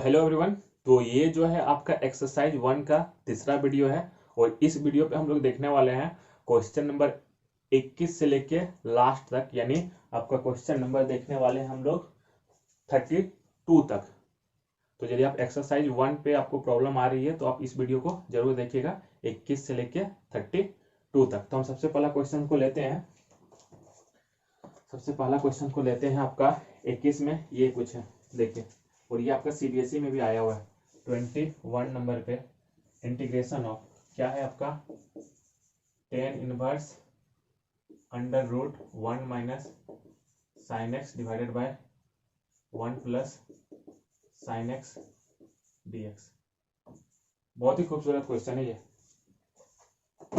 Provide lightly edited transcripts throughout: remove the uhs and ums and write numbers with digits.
Hello everyone. तो ये जो है आपका एक्सरसाइज 1 का तीसरा वीडियो है और इस वीडियो पे हम लोग देखने वाले हैं क्वेश्चन नंबर 21 से लेके लास्ट तक, यानी आपका क्वेश्चन नंबर देखने वाले हैं हम लोग 32 तक। तो यदि आप एक्सरसाइज 1 पे आपको प्रॉब्लम आ रही है तो आप इस वीडियो को जरूर देखिएगा 21 से लेके 32 तक। तो हम सबसे पहला क्वेश्चन को लेते हैं। आपका 21 में ये कुछ है, देखिए, और ये आपका सीबीएसई में भी आया हुआ है 21 नंबर पे। इंटीग्रेशन ऑफ क्या है आपका tan inverse under root 1 minus sine x divided by 1 plus sine x dx। बहुत ही खूबसूरत क्वेश्चन है ये।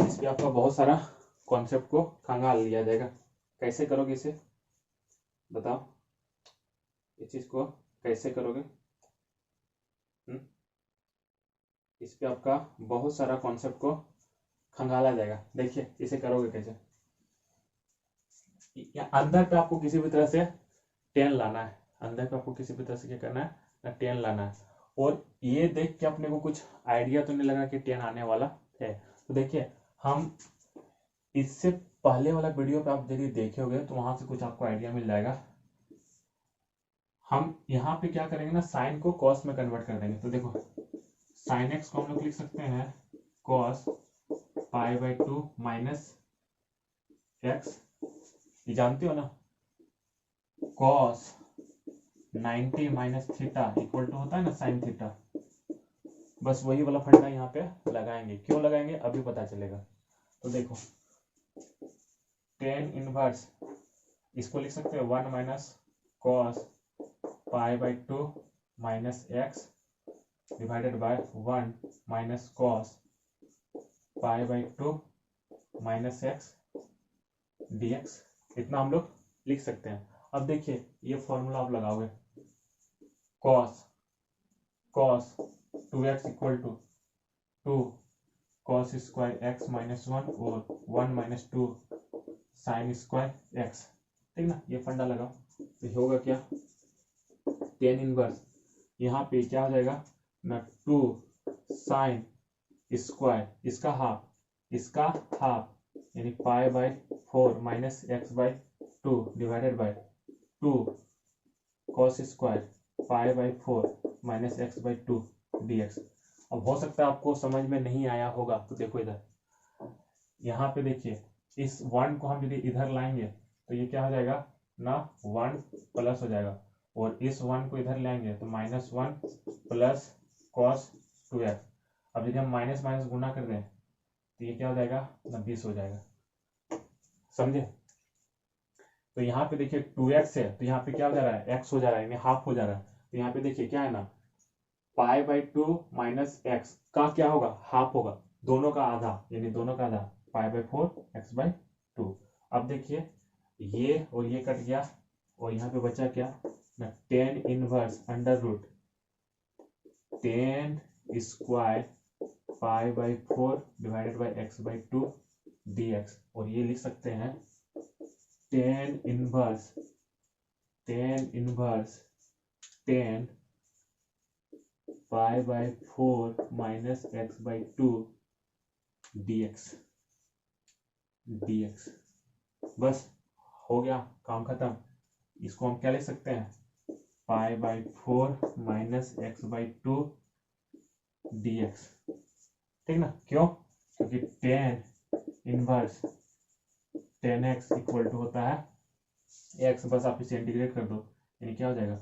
इस पे आपका बहुत सारा कॉन्सेप्ट को खंगाल लिया जाएगा। कैसे करोगे इसे बताओ, इस चीज को कैसे करोगे? इस पे आपका बहुत सारा कॉन्सेप्ट को खंगाला जाएगा। देखिए इसे करोगे कैसे। अंदर पे आपको किसी भी तरह से टेन लाना है, अंदर पे आपको किसी भी तरह से क्या करना है ना, टेन लाना है। और ये देख के अपने को कुछ आइडिया तो नहीं लगा कि टेन आने वाला है। तो देखिए हम इससे पहले वाला वीडियो पे आप यदि देखे होगे तो वहां से कुछ आपको आइडिया मिल जाएगा। हम यहाँ पे क्या करेंगे ना, साइन को कॉस में कन्वर्ट कर देंगे। तो देखो साइन एक्स को हम लोग लिख सकते हैं cos pi by 2 minus x. ये जानते हो ना, cos 90 minus theta equal to होता है ना साइन थीटा। बस वही वाला फंडा यहाँ पे लगाएंगे। क्यों लगाएंगे अभी पता चलेगा। तो देखो tan इनवर्स इसको लिख सकते हैं 1 minus cos pi by 2 minus x divided by 1 minus cos pi by 2 minus x dx। इतना हम लोग लिख सकते हैं। अब देखिए ये फॉर्मूला आप लगाओगे, cos 2x equal to 2 cos square x minus 1 और 1 माइनस 2 साइन स्क्वायर x। ठीक ना, ये फंडा लगाओ तो होगा क्या, tan इनवर्स यहाँ पे क्या हो जाएगा ना, 2 साइन स्क्वायर इसका हाफ यानी पाई by 4 minus x by 2 divided by 2 cos square pi by 4 minus x by 2 dx। अब हो सकता है आपको समझ में नहीं आया होगा, तो देखो इधर यहाँ पे देखिए इस 1 को हम यदि इधर लाएंगे तो ये क्या हो जाएगा ना, 1 प्लस हो जाएगा, और इस 1 को इधर लाएंगे तो माइनस 1 प्लस कॉस 2x। अब यदि हम माइनस माइनस गुना कर दें तो ये क्या हो जाएगा ना, 20 हो जाएगा। समझे? तो यहाँ पे देखिए 2x है तो यहाँ पे क्या हो जा रहा है, x हो जा रहा है, यानी हाफ हो जा रहा है। तो यहाँ पे देखिए क्या है ना, पाई बाई 2 माइनस एक्स का क्या होगा, हाफ होगा, दोनों का आधा, यानी दोनों का आधा पाई बाई 4 एक्स बाई 2। अब देखिए ये और ये कट गया और यहाँ पे बचा क्या ना, tan inverse under root tan square pi by 4 divided by x by 2 dx। और ये लिख सकते हैं tan inverse tan pi by 4 minus x by 2 dx। बस हो गया, काम खत्म। इसको हम क्या लिख सकते हैं, pi by 4 minus x by 2 dx। ठीक ना, क्यों? क्योंकि tan inverse tan x equal to होता है x, बस आप इसे इंटीग्रेट कर दो, यानी क्या हो जाएगा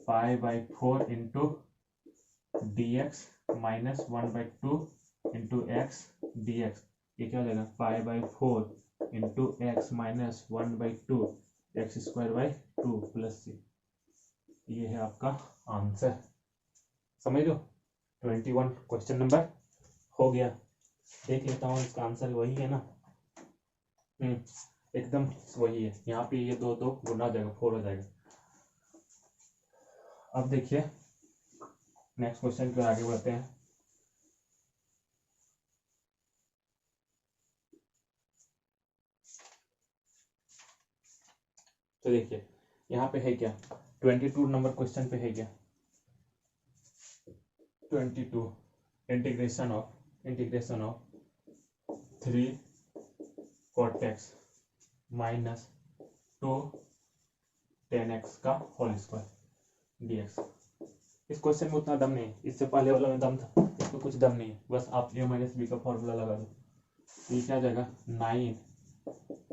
पाई by 4 into dx minus 1 by 2 into x dx। ये क्या हो जाएगा पाई by 4 into x minus 1 by 2 x square by 2 plus c। ये है आपका आंसर। समझ लो 21 क्वेश्चन नंबर हो गया। देख लेता हूँ इसका आंसर वही है ना, एकदम वही है। यहाँ पे ये दो गुना हो जाएगा, 4 हो जाएगा। अब देखिए नेक्स्ट क्वेश्चन पे आगे बढ़ते हैं। तो देखिए यहाँ पे है क्या, 22 नंबर क्वेश्चन पे है क्या, 22 integration of 3 cot x minus 2 tan x का होल स्क्वायर dx। इस क्वेश्चन में उतना दम नहीं है, इससे पहले वाला में दम था, इसमें कुछ दम नहीं है, बस आप a माइनस बी का फॉर्मूला लगा दो। ये क्या आ जाएगा 9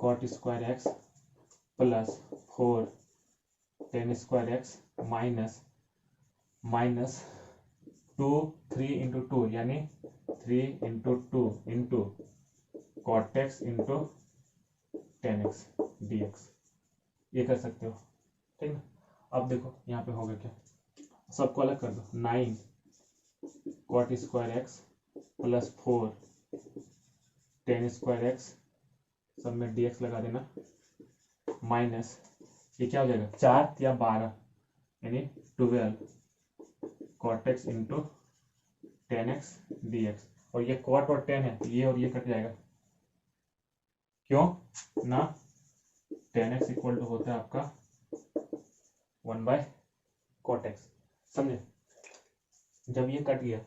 cot square x plus 4 tan square x minus 2 3 into 2 यानी 3 into 2 into cot x into tan x dx। ये कर सकते हो, ठीक ना। अब देखो यहाँ पे होगा क्या, सबको अलग कर दो। 9 cot square x plus 4 tan square x, सब में dx लगा देना, माइनस ये क्या हो जाएगा 4 या 12 यानी 12 cot x into tan x dx। और ये cot और tan है तो ये और ये कट जाएगा, क्यों ना tan x इक्वल टू होता है आपका 1/cot x, समझे। जब ये कट गया,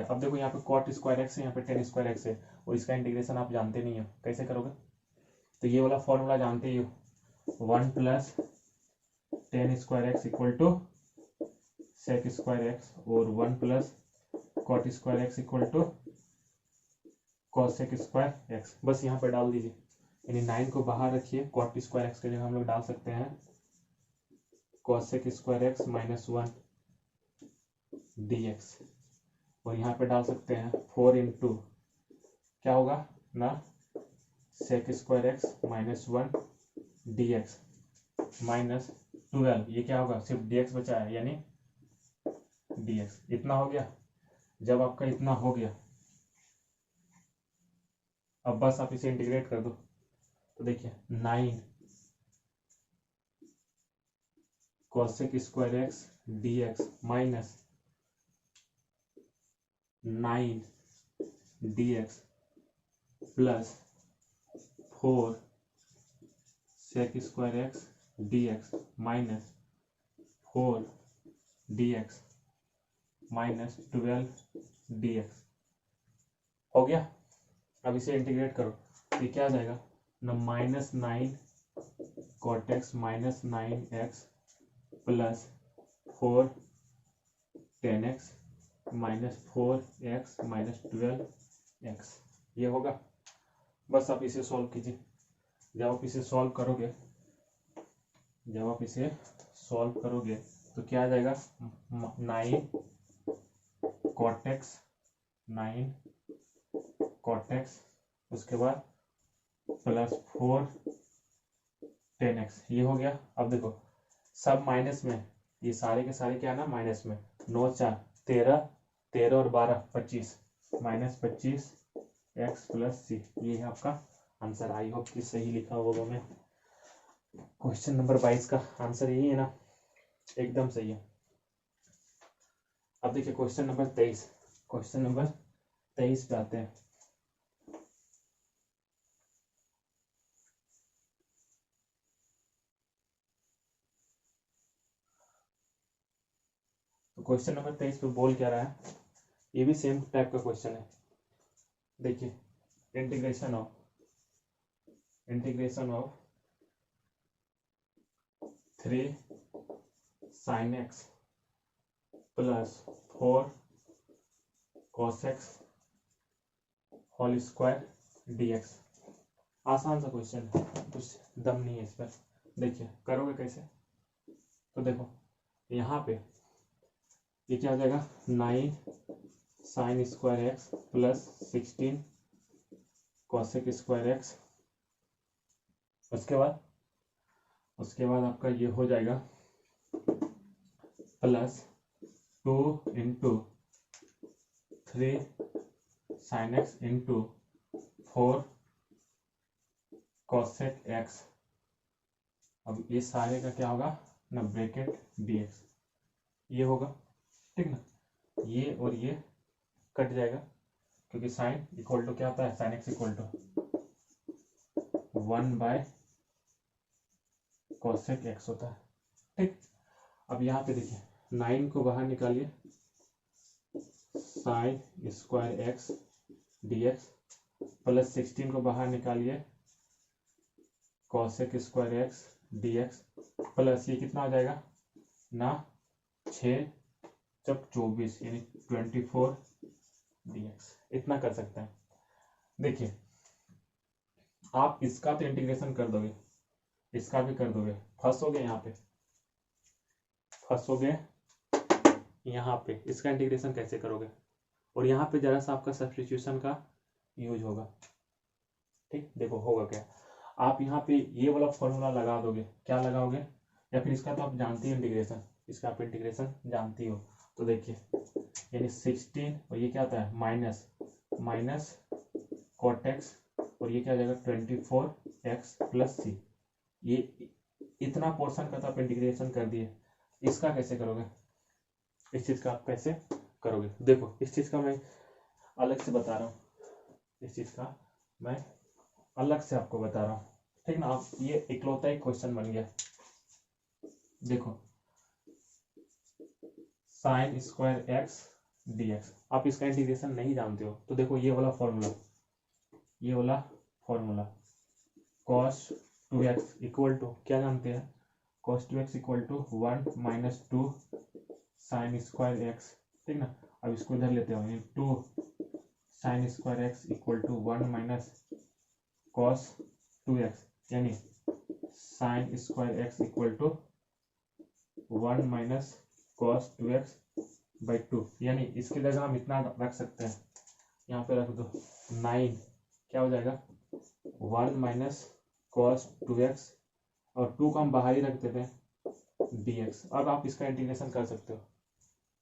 अब देखो यहाँ पे cot स्क्वायर x है, यहाँ पे tan स्क्वायर x है, और इसका इंटीग्रेशन आप जानते नहीं हो, कैसे करोगे। तो ये वाला फॉर्मूला जानते ही हो, 1 plus tan square x equal to sec square x, और 1 plus cot square x equal to cosec square x। बस यहाँ पे डाल दीजिए, यानी 9 को बाहर रखिए, cot स्क्वायर x के जगह हम लोग डाल सकते हैं cosec square x minus 1 dx, और यहाँ पे डाल सकते हैं 4 इंटू क्या होगा ना sec square x minus 1 dx minus 12, ये क्या होगा सिर्फ dx बचा है यानी dx। इतना हो गया। जब आपका इतना हो गया, अब बस आप इसे इंटीग्रेट कर दो, तो देखिए 9 cosec square x dx minus 9 dx plus 4 sec square x dx minus 4 dx minus 12 dx हो गया। अब इसे इंटीग्रेट करो, ये क्या आ जाएगा ना minus 9 cot x minus 9x plus 4 tan x minus 4x minus 12x, ये होगा। बस आप इसे सॉल्व कीजिए। जब आप इसे सॉल्व करोगे तो क्या आ जाएगा 9 cot x उसके बाद प्लस 4 tan x, ये हो गया। अब देखो सब माइनस में, ये सारे के सारे क्या है ना माइनस में, 9 4 13 और 12 25 माइनस 25 x प्लस c, ये है आपका आंसर। आई होप कि सही लिखा होगा मैं। क्वेश्चन नंबर 22 का आंसर यही है ना, एकदम सही है। अब देखिए क्वेश्चन नंबर 23 पे आते हैं। तो क्वेश्चन नंबर 23 पे बोल क्या रहा है, ये भी सेम टाइप का क्वेश्चन है। देखिए integration of 3 sin x plus 4 cos x whole square dx। आसान सा क्वेश्चन है, कुछ दम नहीं है इस पर। देखिए करोगे कैसे, तो देखो यहाँ पे ये क्या हो जाएगा 9 sin square x plus 16 cosec square x, उसके बाद आपका ये हो जाएगा plus 2 into 3 sin x into 4 cosec x। अब ये सारे का क्या होगा ना ब्रैकेट dx, ये होगा, ठीक ना। ये और ये कट जाएगा, क्योंकि साइन इक्वल टू क्या होता है, sin x equal to 1/cosec x होता है, ठीक। अब यहाँ पे देखिए 9 को बाहर निकालिए, sign square x dx plus 16 को बाहर निकालिए cosec square x dx plus ये कितना हो जाएगा ना 6 जब 24 यानी 24 dx। इतना कर सकते हैं। देखिए आप इसका तो इंटीग्रेशन कर दोगे, इसका भी कर दोगे, फंसोगे यहाँ पे, फंसोगे यहाँ पे। इसका इंटीग्रेशन कैसे करोगे? और यहाँ पे जरा सा आपका सब्स्टिट्यूशन का यूज होगा। ठीक, देखो होगा क्या, आप यहाँ पे ये वाला फॉर्मूला लगा दोगे। क्या लगाओगे? या फिर इसका तो आप जानती हो इंटीग्रेशन, इसका आप इंटीग्रेशन जानती हो। तो देखिए यानी 16 और ये क्या होता है माइनस कॉट एक्स और ये क्या हो जाएगा 24x प्लस सी। ये इतना पोर्शन का तो आप इंटीग्रेशन कर दिए। इसका कैसे करोगे? इस चीज का आप कैसे करोगे? देखो इस चीज का मैं अलग से बता रहा हूँ, इस चीज का मैं अलग से आपको बता रहा हूँ। ठीक ना, आप ये इकलौता एक क्वेश्चन बन गया। देखो साइन स्क्वायर एक्स dx, आप इसका इंटीग्रेशन नहीं जानते हो तो देखो ये वाला फॉर्मूला, ये वाला formula cos 2x equal to क्या जानते हैं? cos 2x equal to 1 minus 2 sine square x. ठीक ना, अब इसको इधर लेते हो 2 sine square x equal to 1 minus cos 2x यानी sine square x equal to 1 minus cos 2x by 2। यानी इसकी जगह हम इतना रख सकते हैं, यहाँ पे रख दो 9, क्या हो जाएगा 1 माइनस cos 2x और 2 को हम बाहर ही रख देते हैं dx। अब आप इसका इंटीग्रेशन कर सकते हो,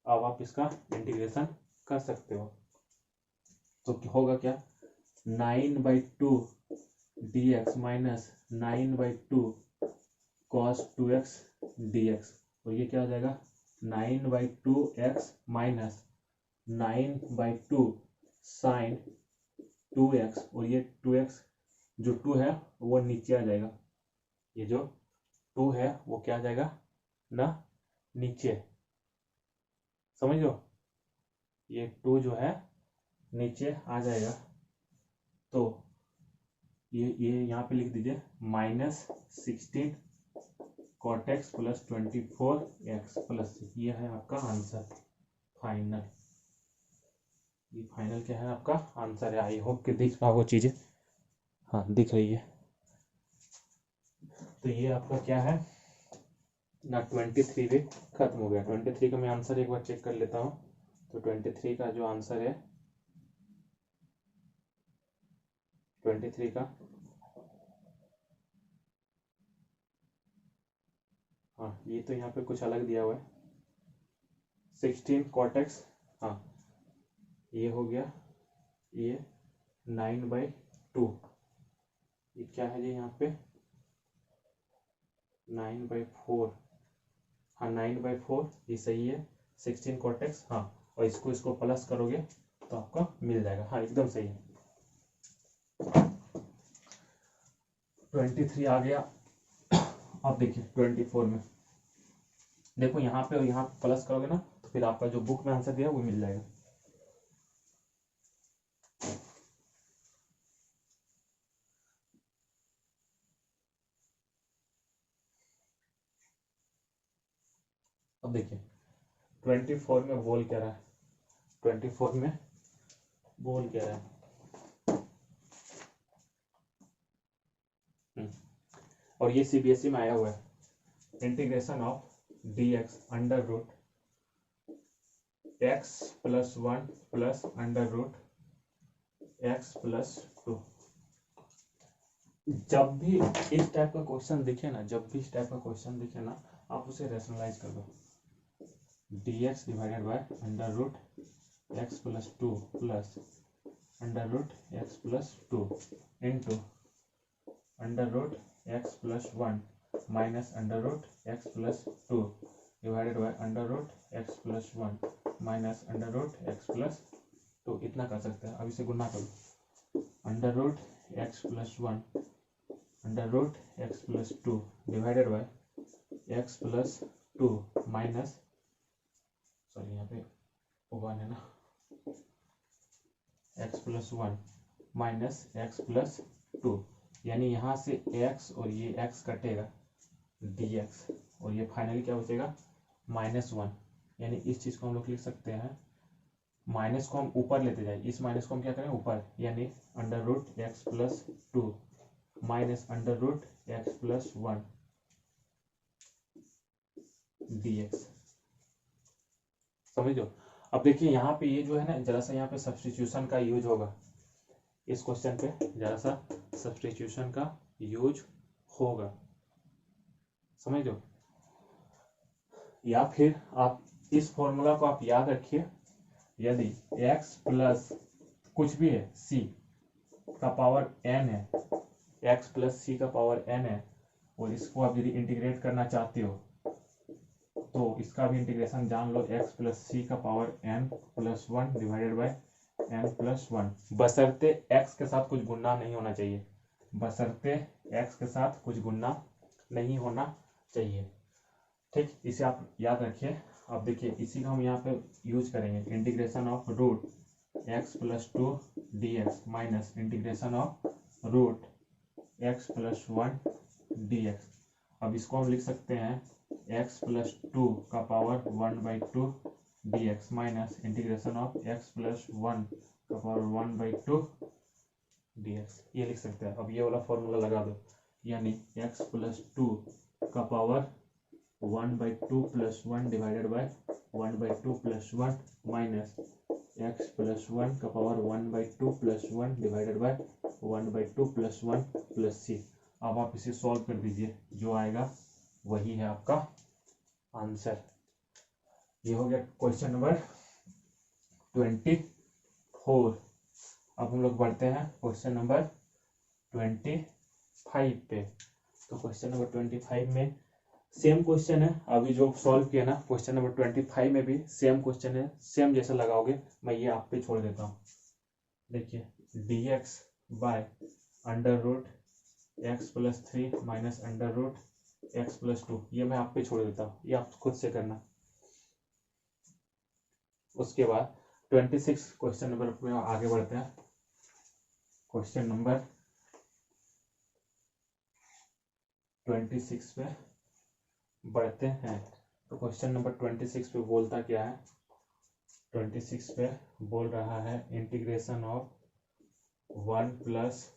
अब आप इसका इंटीग्रेशन कर सकते हो। तो होगा क्या 9/2 dx minus 9/2 cos 2x dx और ये क्या हो जाएगा 9/2x माइनस 9/2 साइन 2x और ये 2x जो 2 है वो नीचे आ जाएगा, ये जो 2 है वो क्या आ जाएगा ना नीचे, समझ लो ये 2 जो है नीचे आ जाएगा। तो ये यहाँ पे लिख दीजिए -16 cot x plus 24x plus ये है आपका आंसर फाइनल। ये फाइनल क्या है आपका आंसर है। आई होप कि दिख रहा हो चीजें, हाँ दिख रही है। तो ये आपका क्या है ना 23 भी खत्म हो गया। 23 का मैं आंसर एक बार चेक कर लेता हूँ। तो 23 का जो आंसर है 23 का, हाँ ये तो यहाँ पे कुछ अलग दिया हुआ है 16 cot x, हाँ ये हो गया ये 9/2, ये क्या है जी यहाँ पे 9/4, हाँ 9/4 ये सही है 16 cot x, हाँ और इसको प्लस करोगे तो आपका मिल जाएगा, हाँ एकदम सही है 23 आ गया। अब देखिए 24 में देखो यहाँ पे और यहाँ प्लस करोगे ना तो फिर आपका जो बुक में आंसर दिया वो मिल जाएगा। अब देखिए 24 में बोल क्या रहा है, 24 में बोल क्या रहा है और ये सीबीएसई में आया हुआ है integration of dx under root x plus 1 plus under root x plus 2। जब भी इस टाइप का क्वेश्चन दिखे ना, जब भी इस टाइप का क्वेश्चन दिखे ना आप उसे रैशनलाइज कर दो dx divided by under root x plus 2 plus under root x plus 2 into under root x plus 1 minus under root x plus 2 divided by under root x plus 1 minus under root x plus 2। इतना कर सकते हैं। अब इसे गुना करो under root x plus 1 under root x plus 2 divided by x plus 2 minus, sorry यहाँ पे 1 है ना, x plus one minus X plus to, यानी यहाँ से x और ये x कटेगा dx, और ये फाइनली क्या बचेगा -1। यानी इस चीज को हम लोग लिख सकते हैं, माइनस को हम ऊपर लेते जाए, इस माइनस को हम क्या करें ऊपर, यानी under root x plus two minus under root x plus one dx। समझो। अब देखिए यहाँ पे ये जो है ना, जरा सा यहाँ पे सब्स्टिट्यूशन का यूज होगा, इस क्वेश्चन पे जरा सा सब्स्टिट्यूशन का यूज होगा, समझो। या फिर आप इस फॉर्मूला को आप याद रखिए, यदि x प्लस कुछ भी है c का पावर n है, x प्लस c का पावर n है, और इसको आप यदि इंटीग्रेट करना चाहते हो तो इसका भी इंटीग्रेशन जान लो, x प्लस c का power n plus one divided bye n plus one, बशर्ते x के साथ कुछ गुणा नहीं होना चाहिए, बशर्ते x के साथ कुछ गुणा नहीं होना चाहिए, ठीक। इसे आप याद रखिए। अब देखिए इसी का हम यहाँ पे यूज करेंगे, integration of root x plus two D x minus integration of root x plus one D X. अब इसको हम लिख सकते हैं एक्स प्लस टू का power one by two D x minus integration of X plus one का power one by two D x, ये लिख सकते हैं। अब ये वाला फॉर्मूला लगा दो, यानी एक्स प्लस टू का power one by two plus one divided by one by two plus one minus X plus one का power one by two plus one divided by one by two plus one plus C. अब आप इसे solve कर दीजिए, जो आएगा वही है आपका आंसर। ये हो गया क्वेश्चन नंबर 24। अब हम लोग बढ़ते हैं क्वेश्चन नंबर 25 पे। तो क्वेश्चन नंबर 25 में सेम क्वेश्चन है, अभी जो सॉल्व किया ना क्वेश्चन नंबर 25 में भी सेम क्वेश्चन है, सेम जैसा लगाओगे। मैं ये आप पे छोड़ देता हूँ। देखिए dx by under root x plus three minus under root x plus two, ये मैं आप पे छोड़ देता हूँ, ये आप खुद से करना। उसके बाद 26 क्वेश्चन नंबर में आगे बढ़ते हैं। क्वेश्चन नंबर 26 पे बढ़ते हैं। तो क्वेश्चन नंबर 26 पे बोलता क्या है, 26 पे बोल रहा है integration of one plus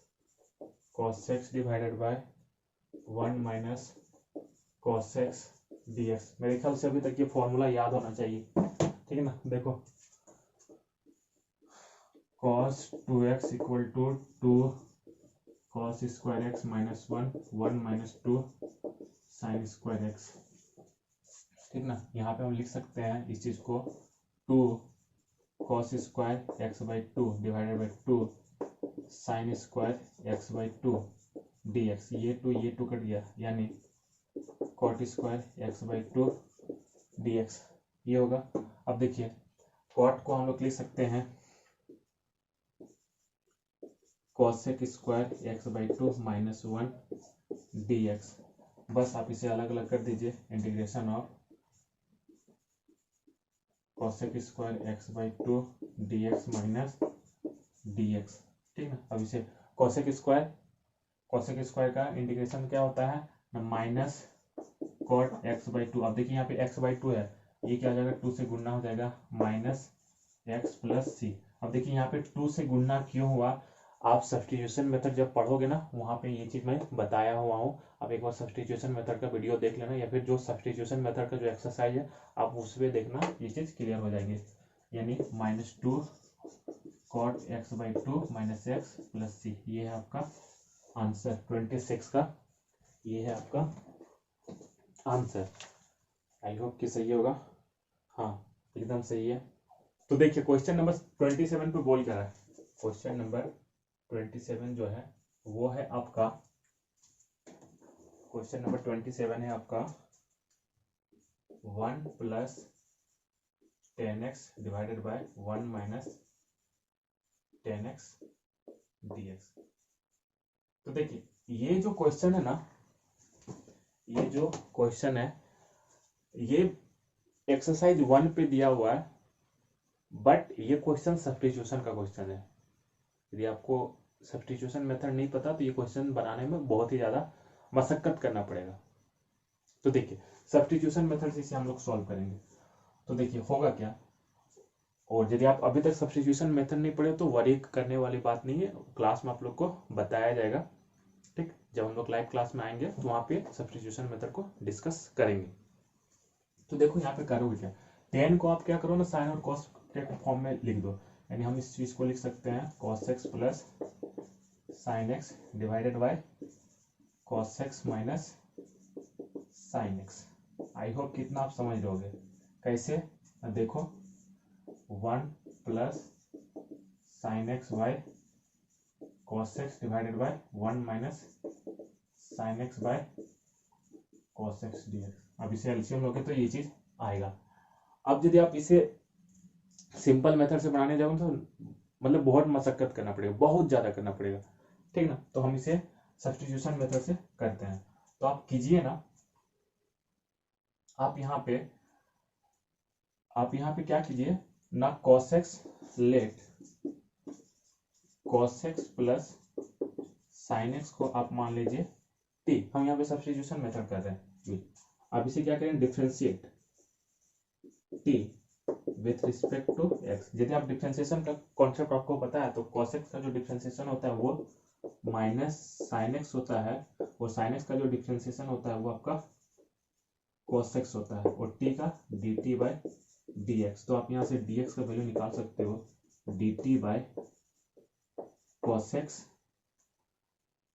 cos x divided by one minus cos x d x. मेरे ख्याल से अभी तक ये फॉर्मूला याद होना चाहिए, ठीक है ना। देखो cos two x equal to two cos square x minus one, one minus two sine square x, ठीक ना। यहाँ पे हम लिख सकते हैं इस चीज को, two cos square x by two divided by two sine square x by two D x. ये टू कट गया, यानी cot square x by two D x, ये होगा। अब देखिए कॉट को हम लोग लिख सकते हैं cosec square x by two minus one D x. बस आप इसे अलग अलग कर दीजिए, integration of cosec square x by two D x minus D x, ठीक है। अब इसे कॉसेक स्क्वायर का इंटीग्रेशन क्या होता है ना, minus cot x by two. अब देखिए यहाँ पे एक्स बाई टू है, ये क्या हो जाएगा, टू से गुणा हो जाएगा माइनस एक्स प्लस सी। अब देखिए यहाँ पे टू से गुणा क्यों हुआ, आप सब्स्टिट्यूशन मेथड जब पढ़ोगे ना वहाँ पे ये चीज मैं बताया हुआ हूँ। आप एक बार सब्स्टिट्यूशन मेथड का वीडियो देख लेना, या फिर जो सब्स्टिट्यूशन मेथड का जो एक्सरसाइज है आप उसमें देखना, ये चीज क्लियर हो जाएगी। यानी minus two cot x by two minus X plus C, ये है आपका आंसर 26 का, ये है आपका आंसर। आई होप कि सही होगा, हाँ एकदम सही है। तो देखिए क्वेश्चन नंबर 27 पे बोल कर रहा है, क्वेश्चन नंबर 27 जो है वो है आपका, क्वेश्चन नंबर 27 है आपका one plus ten x divided by one minus ten x d x. तो देखिए ये जो क्वेश्चन है ना, ये जो क्वेश्चन है ये एक्सरसाइज 1 पे दिया हुआ है, बट ये क्वेश्चन सब्स्टिट्यूशन का क्वेश्चन है। यदि आपको सब्स्टिट्यूशन मेथड नहीं पता तो ये क्वेश्चन बनाने में बहुत ही ज़्यादा मशक्कत करना पड़ेगा। तो देखिए सब्स्टिट्यूशन मेथड से इसे हम लोग सॉल्व करेंगे। तो देखिए होगा क्या, और यदि आप अभी तक सब्स्टिट्यूशन मेथड नहीं पढ़े तो वरी करने वाली बात नहीं है, क्लास में आप लोग को बताया जाएगा। ठीक, जब हम लोग लाइव क्लास में आएंगे तो वहाँ पे सब्स्टिट्यूशन मेथड को डिस्कस करेंगे। तो देखो यहाँ पे करोगे क्या, टेन को आप क्या करो ना साइन और कॉस के फॉर्म में लिख दो, यानी हम इस चीज को लिख सकते हैं cos x plus sine x divided by cos x minus sine x. I hope कितना आप समझ लोगे। कैसे, देखो 1 plus sine x by cos x divided by 1 minus sine x by cos x dx. अब इसे एलसीएम लोगे तो ये चीज आएगा। अब यदि आप इसे सिंपल मेथड से बनाने जाओ तो मतलब बहुत मशक्कत करना पड़ेगा, बहुत ज्यादा करना पड़ेगा। ठीक ना, तो हम इसे सब्स्टिट्यूशन मेथड से करते हैं। तो आप कीजिए ना, आप यहाँ पे क्या कीजिए ना, cos x let cos x plus sine x को आप मान लीजिए t। हम यहाँ पे सब्स्टिट्यूशन मेथड कर रहे हैं। अब इसे क्या करें, differentiate t with respect to x। यदि आप डिफरेंशिएशन का कॉन्सेप्ट आपको पता है तो cos x का जो डिफरेंशिएशन होता है वो माइनस साइन एक्स होता है, और साइन एक्स का जो डिफरेंशिएशन होता है वो आपका cos x होता है, और t का dt बाय dx। तो आप यहाँ से dx का वैल्यू निकाल सकते हो dt by cos x,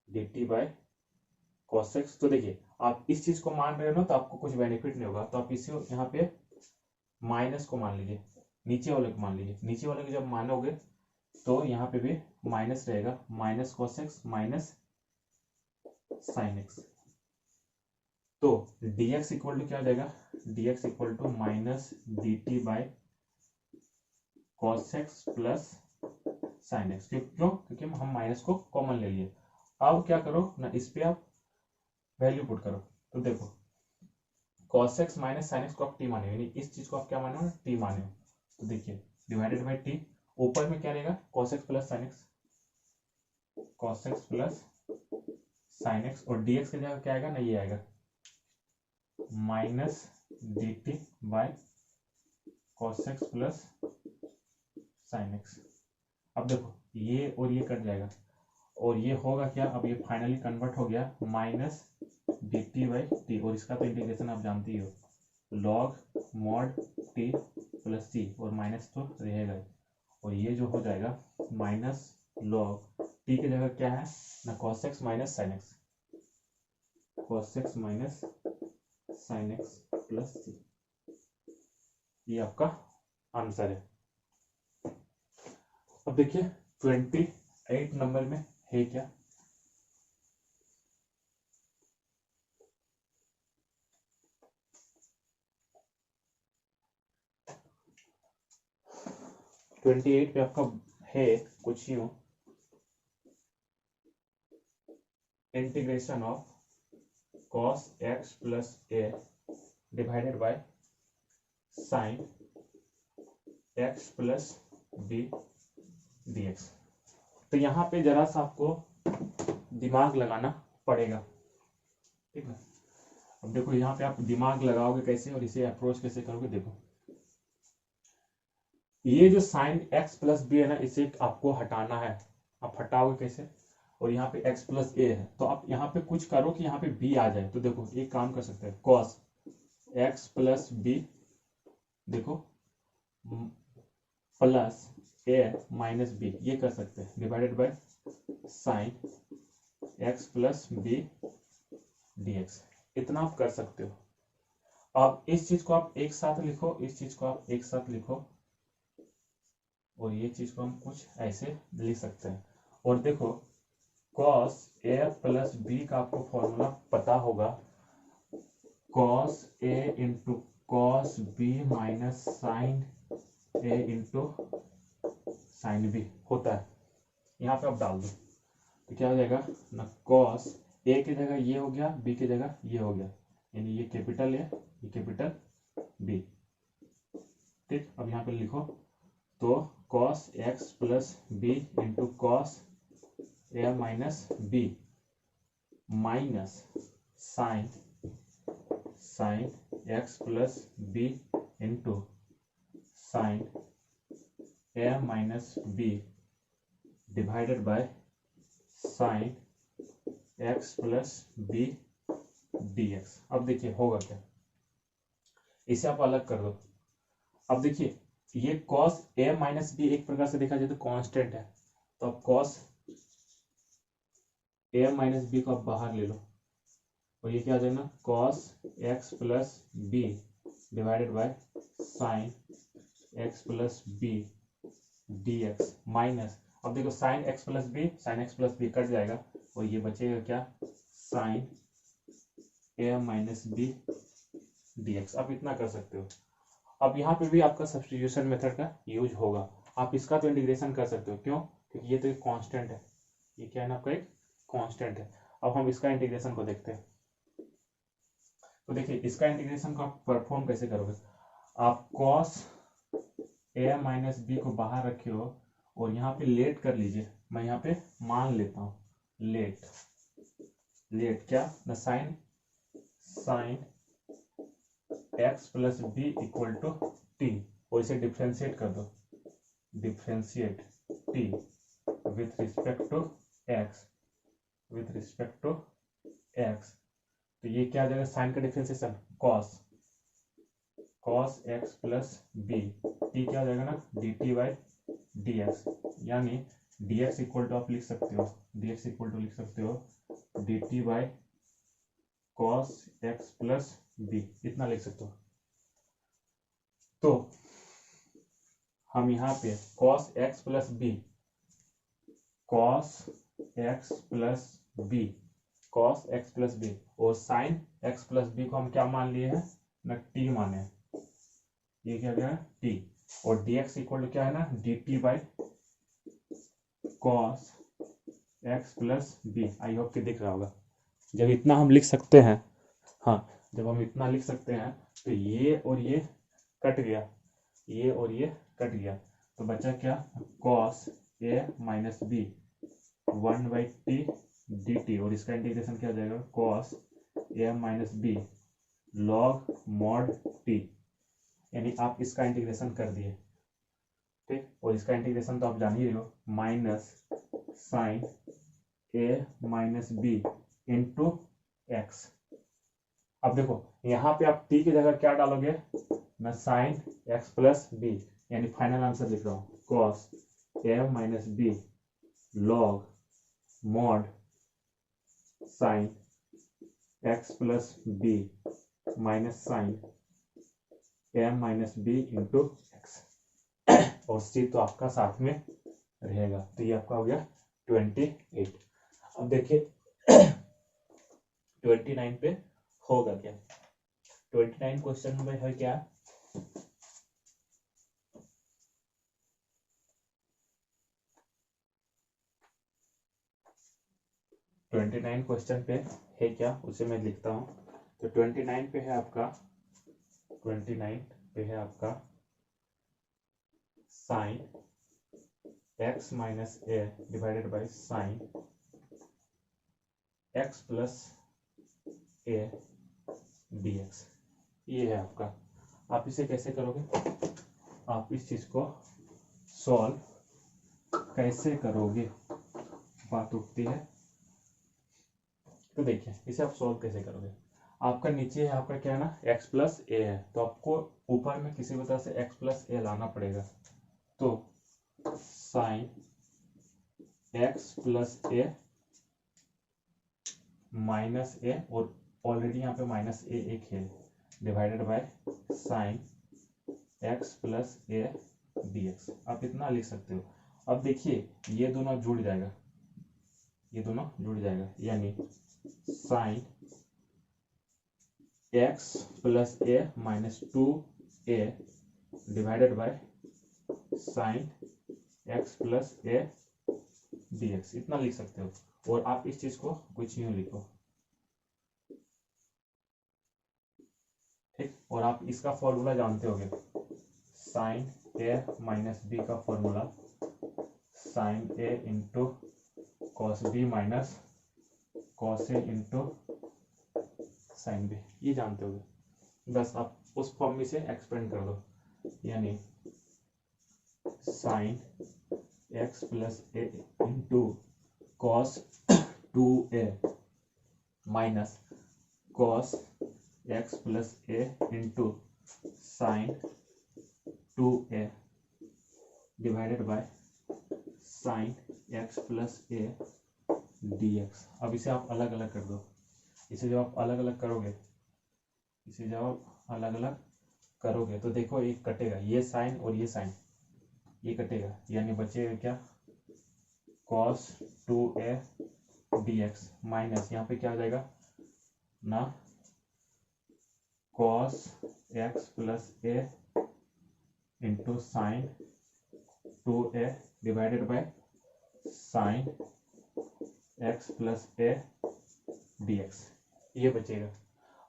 dt by cos x। तो देखिए आप इस चीज को मान रहे हो ना तो आपको कुछ बेनिफिट नहीं होगा, तो आप इसे यहाँ पे माइनस को मान लीजिए, नीचे वाले को मान लीजिए। नीचे वाले को जब मानोगे तो यहाँ पे भी माइनस रहेगा, minus cos x minus sine x. तो dx इक्वल टू क्या हो जाएगा, dx equal to minus dt by cos x plus sine x. क्यों, क्योंकि हम माइनस को कॉमन ले लिए। अब क्या करो ना, इस पे आप वैल्यू पुट करो। तो देखो cos x minus sine x को आप t माने, यानी इस चीज को आप क्या माने हो, t माने हो। तो देखिए डिवाइडेड बाय t, ऊपर में क्या रहेगा cos x plus sine x, cos x plus sine x, और dx की जगह क्या आएगा ना, ये आएगा minus dt by cos x plus sine x. अब देखो ये और ये कट जाएगा, और ये होगा क्या, अब ये फाइनली कन्वर्ट हो गया माइनस dt बाई टी, और इसका तो इंटीग्रेशन आप जानते ही हो, लॉग मॉड टी प्लस सी, और माइनस तो रहेगा ही, और ये जो हो जाएगा माइनस लॉग टी की जगह क्या है ना, cos x minus sine x, cos x minus sine x plus C. ये आपका आंसर है। अब देखिए 28 नंबर में है क्या, ट्वेंटी एट पे आपका है कुछ यूं, integration of cos x plus a divided by sine x plus b dx। तो यहाँ पे जरा सा आपको दिमाग लगाना पड़ेगा। ठीक है, अब देखो यहाँ पे आप दिमाग लगाओगे कैसे और इसे अप्रोच कैसे करोगे। देखो ये जो साइन x प्लस बी है ना, इसे आपको हटाना है। आप हटाओगे कैसे, और यहाँ पे x प्लस ए है, तो आप यहाँ पे कुछ करो कि यहाँ पे b आ जाए। तो देखो एक काम कर सकते हैं, cos x प्लस बी, देखो प्लस a माइनस बी, ये कर सकते हैं, divided by sine x plus b dx। इतना आप कर सकते हो। अब इस चीज को आप एक साथ लिखो, इस चीज को आप एक साथ लिखो, और ये चीज को हम कुछ ऐसे लिख सकते हैं। और देखो cos a प्लस बी का आपको फॉर्मूला पता होगा, cos a into cos B minus sine a into sine b होता है। यहाँ पे आप डाल दो तो क्या हो जाएगा ना, cos a की जगह ये हो गया, b की जगह ये हो गया, यानी ये कैपिटल A ये कैपिटल B। ठीक, अब यहाँ पे लिखो, तो cos x plus b into cos a minus b minus sine x plus b into sine A minus b divided by sine x plus b dx। अब देखिए होगा क्या, इसे आप अलग कर दो। अब देखिए ये cos a माइनस बी एक प्रकार से देखा जाए तो कांस्टेंट है, तो अब cos a माइनस बी को आप बाहर ले लो और ये क्या आ जाएगा cos x plus b divided by sine x plus b dx minus, अब देखो साइन x प्लस बी कट जाएगा और ये बचेगा क्या sine a minus b dx। आप इतना कर सकते हो। अब यहाँ पे भी आपका सब्स्टिट्यूशन मेथड का यूज होगा। आप इसका तो इंटीग्रेशन कर सकते हो, क्यों? क्योंकि ये तो एक कांस्टेंट है, ये क्या है ना आपका एक कांस्टेंट है। अब हम इसका इंटीग्रेशन को देखते हैं। तो देखिए इसका इंटीग्रेशन को आप परफॉर्म कैसे करोगे। आप cos a माइनस बी को बाहर रखे हो और यहाँ पे लेट कर लीजिए। मैं यहाँ पे मान लेता हूँ लेट क्या ना sine x plus b equal to t, और इसे डिफ्रेंशिएट कर दो, differentiate t with respect to x, तो ये क्या आ जाएगा साइन का differentiation cos x plus b, t क्या आ जाएगा ना d t by d x, यानी dx इक्वल टू आप लिख सकते हो d t by cos x plus b, इतना लिख सकते हो। तो हम यहाँ पे cos x प्लस बी और sin x प्लस बी को हम क्या मान लिए हैं ना t माने हैं, ये क्या गया t, और dx इक्वल टू क्या है ना dt by cos x plus b. I hope कि दिख रहा होगा। जब इतना हम लिख सकते हैं, हाँ जब हम इतना लिख सकते हैं तो ये और ये कट गया, तो बचा क्या cos a minus b 1 by t d t, और इसका इंटीग्रेशन क्या हो जाएगा cos a minus b log mod t, यानी आप इसका इंटीग्रेशन कर दिए, ठीक। और इसका इंटीग्रेशन तो आप जान ही रहे हो, minus sine a minus b into x. अब देखो यहाँ पे आप t की जगह क्या डालोगे ना साइन x प्लस बी, यानी फाइनल आंसर लिख रहा हूँ cos a minus b log mod sine x plus b minus sine a minus b into x, और c तो आपका साथ में रहेगा। तो ये आपका हो गया 28। अब देखिए 29 पे होगा क्या। 29 क्वेश्चन में है क्या, क्वेश्चन पे है क्या, उसे मैं लिखता हूँ। तो 29 पे है आपका sine x minus a divided by sine x plus a dx, ये है आपका। आप इसे कैसे करोगे, आप इस चीज को सॉल्व कैसे करोगे बात उठती है। तो देखिए इसे आप सॉल्व कैसे करोगे। आपका नीचे है आपका क्या है ना x प्लस ए है, तो आपको ऊपर में किसी भी तरह से x प्लस ए लाना पड़ेगा। तो sign x plus a minus ए, और ऑलरेडी यहाँ पे माइनस ए एक है, divided by sine x plus a dx। आप इतना लिख सकते हो। अब देखिए ये दोनों जुड़ जाएगा, यानी sine x plus a minus 2a divided by sine x plus a dx, इतना लिख सकते हो। और आप इस चीज को कुछ यूं लिखो, ठीक। और आप इसका फॉर्मूला जानते होगे, साइन ए माइनस बी का formula sine A into cos B minus cos A into sine B, ये जानते होगे। बस आप उस फॉर्म में से एक्सपेंड कर दो, यानी sine x plus A into cos 2a minus cos x plus A into sign 2a divided by sine x plus a dx। अब इसे आप अलग अलग कर दो। इसे जब आप अलग अलग करोगे, इसे जब आप अलग अलग करोगे तो देखो एक कटेगा, ये साइन और ये साइन, ये कटेगा, यानी बचेगा क्या, cos 2a dx माइनस यहाँ पे क्या हो जाएगा ना, cos x plus A into sign 2a divided by sine x plus a dx, ये बचेगा।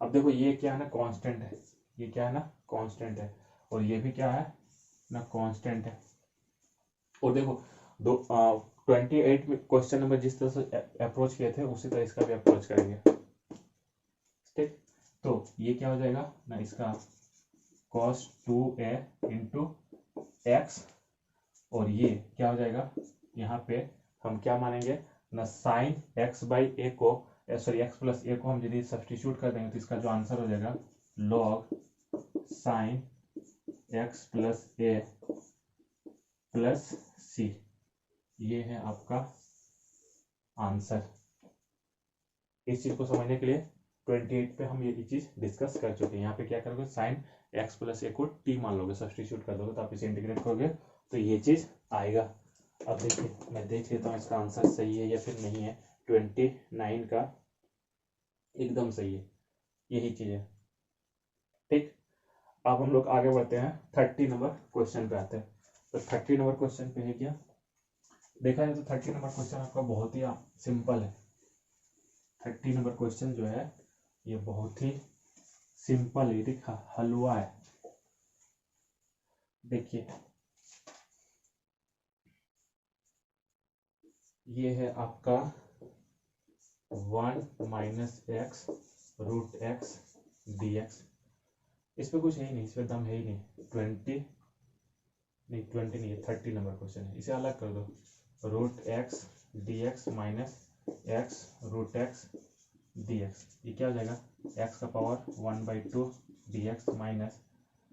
अब देखो ये क्या है ना, कांस्टेंट है, ये क्या है ना, कांस्टेंट है, और ये भी क्या है ना, कांस्टेंट है। और देखो 28 में क्वेश्चन नंबर जिस तरह से अप्रोच किए थे उसी तरह इसका भी अप्रोच करेंगे, ठीक। तो ये क्या हो जाएगा ना, इसका cos 2a इंटू एक्स, और ये क्या हो जाएगा, यहाँ पे हम क्या मानेंगे ना, साइन एक्स बाई ए को, सॉरी एक्स प्लस ए को हम यदि सब्स्टिट्यूट कर देंगे तो इसका जो आंसर हो जाएगा log साइन एक्स प्लस ए प्लस सी, ये है आपका आंसर। इस चीज को समझने के लिए 28 पे हम ये चीज डिस्कस कर चुके हैं। यहाँ पे क्या करोगे, साइन एक्स प्लस ए को टी मान लोगे, सब्स्टिट्यूट कर दोगे तो आप इसे इंटीग्रेट करोगे तो ये चीज आएगा। अब देखिए मैं देख लेता हूँ इसका आंसर सही है या फिर नहीं है। 29 का एकदम सही है, यही चीज है, ठीक। अब हम लोग आगे बढ़ते हैं, 30 नंबर क्वेश्चन पे आते हैं। तो 30 नंबर क्वेश्चन पे है क्या, देखा जाए तो 30 नंबर क्वेश्चन आपका बहुत ही सिंपल है। 30 नंबर क्वेश्चन जो है ये बहुत ही सिंपल है, ठीक, हलवा है। देखिए ये है आपका 1 minus x root x dx। इस पे कुछ है ही नहीं, इस पे दम है ही नहीं। 20 नहीं है, 30 नंबर क्वेश्चन है, इसे अलग कर दो, root x dx minus x root x dx, ये क्या हो जाएगा, x का पावर 1/2 dx माइनस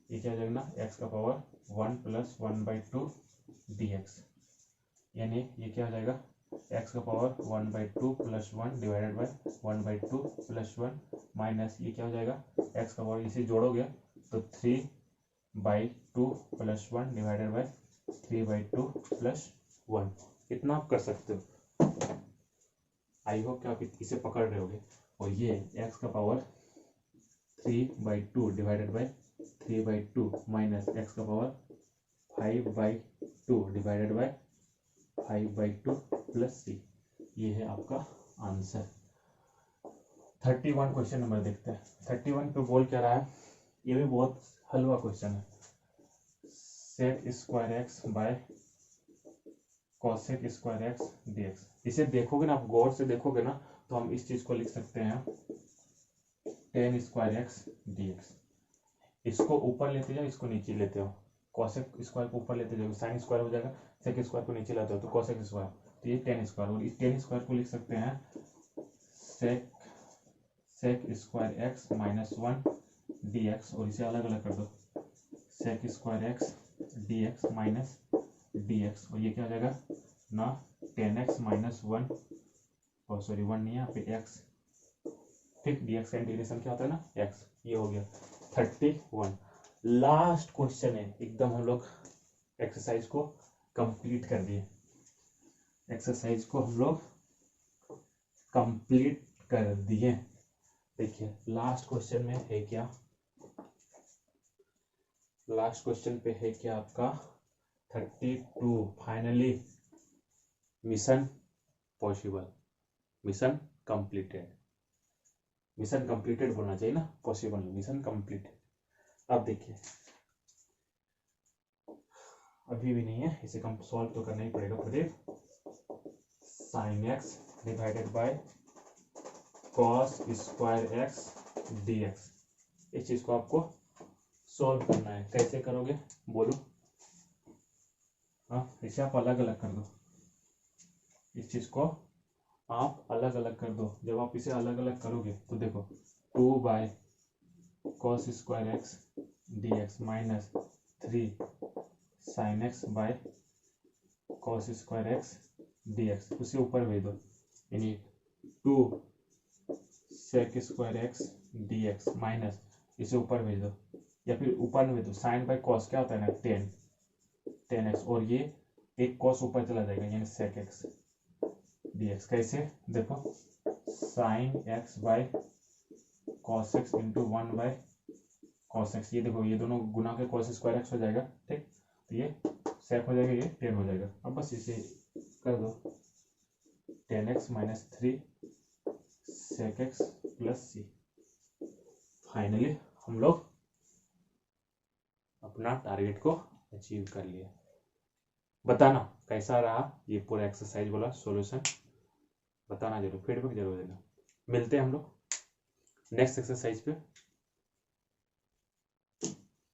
ये क्या हो जाएगा ना, x का पावर 1 प्लस 1/2 dx, यानी ये क्या हो जाएगा, x का power 1/2 plus 1 divided by 1/2 plus 1 minus ये क्या हो जाएगा, x का पावर, इसे जोड़ोगे तो 3/2 प्लस 1 डिवाइडेड बाय 3/2 प्लस 1, इतना आप कर सकते हो। आई होप कि आप इसे पकड़ रहे होगे। और ये x का power 3/2 divided by 3/2 minus x का power 5/2 divided by 5/2 plus c, ये है आपका आंसर। 31 क्वेश्चन नंबर देखते हैं। 31 पे बोल क्या रहा है, ये भी बहुत हलवा क्वेश्चन है। Sec square x by cosec square x dx। इसे देखोगे ना, आप गौर से देखोगे ना तो हम इस चीज को लिख सकते हैं टेन स्क्वायर एक्स dx। इसको ऊपर लेते जाओ, इसको नीचे लेते हो, कॉसेक स्क्वायर को ऊपर लेते जाओ साइन स्क्वायर हो जाएगा, सेक स्क्वायर को नीचे लाते हो तो कॉसेक स्क्वायर, तो ये टेन स्क्वायर, और इस टेन स्क्वायर को लिख सकते हैं sec square x minus 1 dx, और इसे अलग अलग कर दो, sec square x dx minus dx, और ये क्या हो जाएगा ना, 10x माइनस 1, और सॉरी 1 नहीं है यहाँ पे x, ठीक, dx का इंटीग्रेशन क्या होता है ना, x, ये हो गया 31। लास्ट क्वेश्चन है एकदम, हम लोग एक्सरसाइज को कंप्लीट कर दिए, एक्सरसाइज को हम लोग कंप्लीट कर दिए। देखिए लास्ट क्वेश्चन में है क्या, लास्ट क्वेश्चन पे है क्या आपका 32। Finally mission possible, mission completed, mission completed बोलना चाहिए ना, पॉसिबल मिशन कंप्लीटेड। अब देखिए अभी भी नहीं है, इसे हम सॉल्व तो करना ही पड़ेगा Pradeep. Sign x divided by cos square x d x, इस चीज को आपको सॉल्व करना है। कैसे करोगे बोलो? हाँ, इसे आप अलग अलग कर दो, इस चीज को आप अलग अलग कर दो। जब आप इसे अलग अलग करोगे तो देखो 2 by cos square x d x minus 3 sine x by cos square x d x, उसे ऊपर भेज दो, यानी 2 sec square x d x minus, इसे ऊपर भेज दो, या फिर ऊपर में भेज दो। साइन बाय कॉस क्या होता है ना, 10 एक्स, और ये एक कॉस ऊपर चला जाएगा, यानी सेक एक्स डी एक्स। कैसे देखो, sign x by cos x into 1 bye cos x, ये देखो ये दोनों गुना के कॉस स्क्वायर एक्स हो जाएगा, ठीक। तो ये सेक हो जाएगा, ये 10 हो जाएगा। अब बस इसे कर दो, 10x minus 3 sec X plus C. Finally हम लोग अपना टारगेट को अचीव कर लिए। बताना कैसा रहा ये पूरा एक्सरसाइज वाला सॉल्यूशन, बताना जरूर, फीडबैक जरूर देना। मिलते हैं हम लोग नेक्स्ट एक्सरसाइज पे।